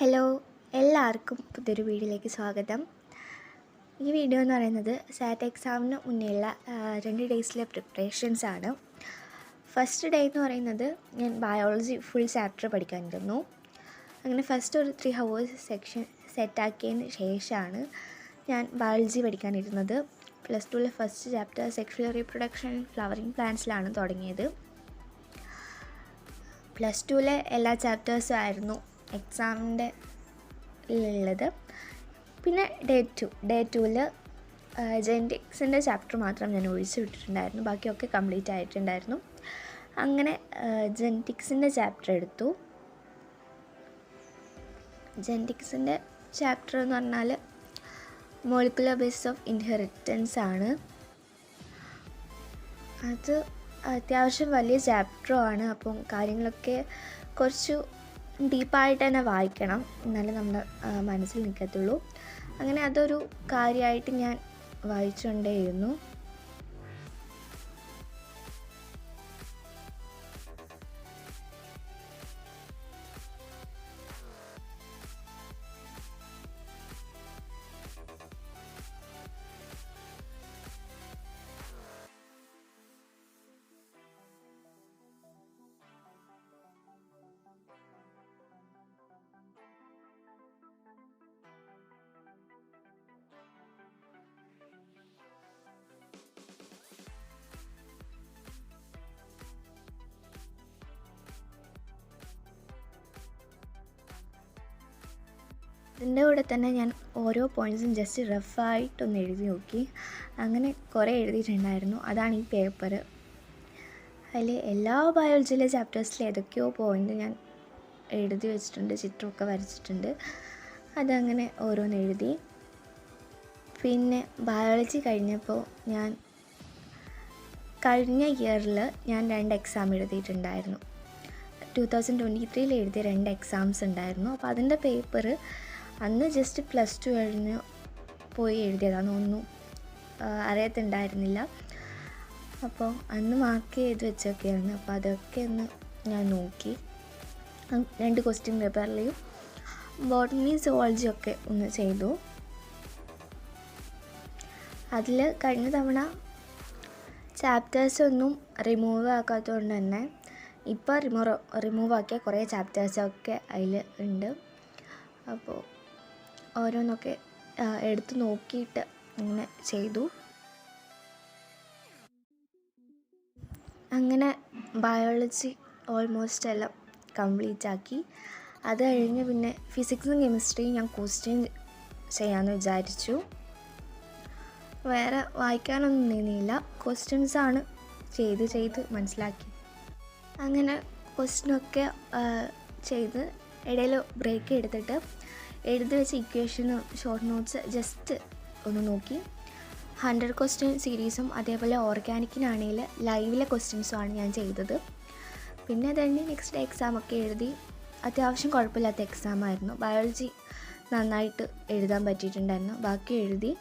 Hello, എല്ലാവർക്കും പുതിയൊരു വീഡിയോയിലേക്ക് സ്വാഗതം. ഈ വീഡിയോ എന്ന് പറയുന്നത് സാറ്റ് എക്സാമിന് മുന്നേയുള്ള 2 ഡേയ്സിലെ പ്രിപ്പറേഷൻസ് ആണ്. ഫസ്റ്റ് ഡേ എന്ന് പറയുന്നത് ഞാൻ ബയോളജി ഫുൾ ചാപ്റ്റർ പഠിക്കാനിരുന്നു. അങ്ങനെ ഫസ്റ്റ് ഒരു 3 hours സെക്ഷൻ സെറ്റാക്കിയതിന് ശേഷമാണ് ഞാൻ ബയോളജി പഠിക്കാനിരുന്നത്. +2 first chapter sexual reproduction flowering പ്ലാന്റ്സിലാണ് തുടങ്ങിയത്. +2 എല്ലാ ചാപ്റ്റേഴ്സും ആയിരുന്നു എക്സാമിൻ്റെ ഉള്ളത്. പിന്നെ ഡേ 2ൽ ജെനറ്റിക്സിൻ്റെ ചാപ്റ്റർ മാത്രം ഞാൻ ഒഴിച്ചു വിട്ടിട്ടുണ്ടായിരുന്നു. ബാക്കിയൊക്കെ കംപ്ലീറ്റ് ആയിട്ടുണ്ടായിരുന്നു. അങ്ങനെ ജെനറ്റിക്സിൻ്റെ ചാപ്റ്റർ എടുത്തു. ജെനറ്റിക്സിൻ്റെ ചാപ്റ്റർ എന്ന് പറഞ്ഞാൽ മോളിക്കുലർ ബേസിസ് ഓഫ് ഇൻഹെറിറ്റൻസ് ആണ്. അത് അത്യാവശ്യം വലിയ ചാപ്റ്ററുമാണ്. അപ്പം കാര്യങ്ങളൊക്കെ കുറച്ച് ഡീപ്പായിട്ട് തന്നെ വായിക്കണം, എന്നാലേ നമ്മൾ മനസ്സിൽ നിൽക്കത്തുള്ളൂ. അങ്ങനെ അതൊരു കാര്യമായിട്ട് ഞാൻ വായിച്ചുകൊണ്ടേയിരുന്നു. ഇതിൻ്റെ കൂടെ തന്നെ ഞാൻ ഓരോ പോയിൻറ്റ്സും ജസ്റ്റ് റഫായിട്ടൊന്ന് എഴുതി നോക്കി. അങ്ങനെ കുറേ എഴുതിയിട്ടുണ്ടായിരുന്നു. അതാണ് ഈ പേപ്പർ. അതിൽ എല്ലാ ബയോളജിയിലെ ചാപ്റ്റേഴ്സിലെ ഏതൊക്കെയോ പോയിൻ്റ് ഞാൻ എഴുതി വെച്ചിട്ടുണ്ട്, ചിത്രമൊക്കെ വരച്ചിട്ടുണ്ട്. അതങ്ങനെ ഓരോന്ന് എഴുതി. പിന്നെ ബയോളജി കഴിഞ്ഞപ്പോൾ കഴിഞ്ഞ ഇയറിൽ ഞാൻ 2 എക്സാം എഴുതിയിട്ടുണ്ടായിരുന്നു. 2023 എഴുതിയ 2 എക്സാംസ് ഉണ്ടായിരുന്നു. അപ്പോൾ അതിൻ്റെ പേപ്പർ അന്ന് ജസ്റ്റ് +2 കഴിഞ്ഞ് പോയി എഴുതിയതാണ്. ഒന്നും അറിയത്തുണ്ടായിരുന്നില്ല. അപ്പോൾ അന്ന് മാർക്ക് ചെയ്ത് വെച്ചൊക്കെയാണ്. അപ്പോൾ അതൊക്കെ ഒന്ന് ഞാൻ നോക്കി. 2 ക്വസ്റ്റ്യൻ പേപ്പറിലെയും ബോട്ടണി സുവോളജി ഒക്കെ ഒന്ന് ചെയ്തു. അതിൽ കഴിഞ്ഞ തവണ ചാപ്റ്റേഴ്സൊന്നും റിമൂവ് ആക്കാത്തതുകൊണ്ട് തന്നെ ഇപ്പോൾ റിമൂവ് ആക്കിയ കുറേ ചാപ്റ്റേഴ്സൊക്കെ അതിൽ ഉണ്ട്. അപ്പോൾ ഓരോന്നൊക്കെ എടുത്ത് നോക്കിയിട്ട് അങ്ങനെ ചെയ്തു. അങ്ങനെ ബയോളജി ഓൾമോസ്റ്റ് എല്ലാം കംപ്ലീറ്റ് ആക്കി. അത് കഴിഞ്ഞ് പിന്നെ ഫിസിക്സും കെമിസ്ട്രിയും ഞാൻ ക്വസ്റ്റ്യൻ ചെയ്യാമെന്ന് വിചാരിച്ചു. വേറെ വായിക്കാനൊന്നും നിന്നില്ല, ക്വസ്റ്റ്യൻസാണ് ചെയ്ത് മനസ്സിലാക്കി. അങ്ങനെ ക്വസ്റ്റ്യനൊക്കെ ചെയ്ത് ഇടയിൽ ബ്രേക്ക് എടുത്തിട്ട് എഴുതി വെച്ച ഇക്വേഷനും ഷോർട്ട് നോട്ട്സ് ജസ്റ്റ് ഒന്ന് നോക്കി. 100 ക്വസ്റ്റ്യൻ സീരീസും അതേപോലെ ഓർഗാനിക്കിനാണെങ്കിൽ ലൈവിലെ ക്വസ്റ്റ്യൻസുമാണ് ഞാൻ ചെയ്തത്. പിന്നെ തന്നെ നെക്സ്റ്റ് ഡേ എക്സാമൊക്കെ എഴുതി. അത്യാവശ്യം കുഴപ്പമില്ലാത്ത എക്സാമായിരുന്നു. ബയോളജി നന്നായിട്ട് എഴുതാൻ പറ്റിയിട്ടുണ്ടായിരുന്നു. ബാക്കി എഴുതി.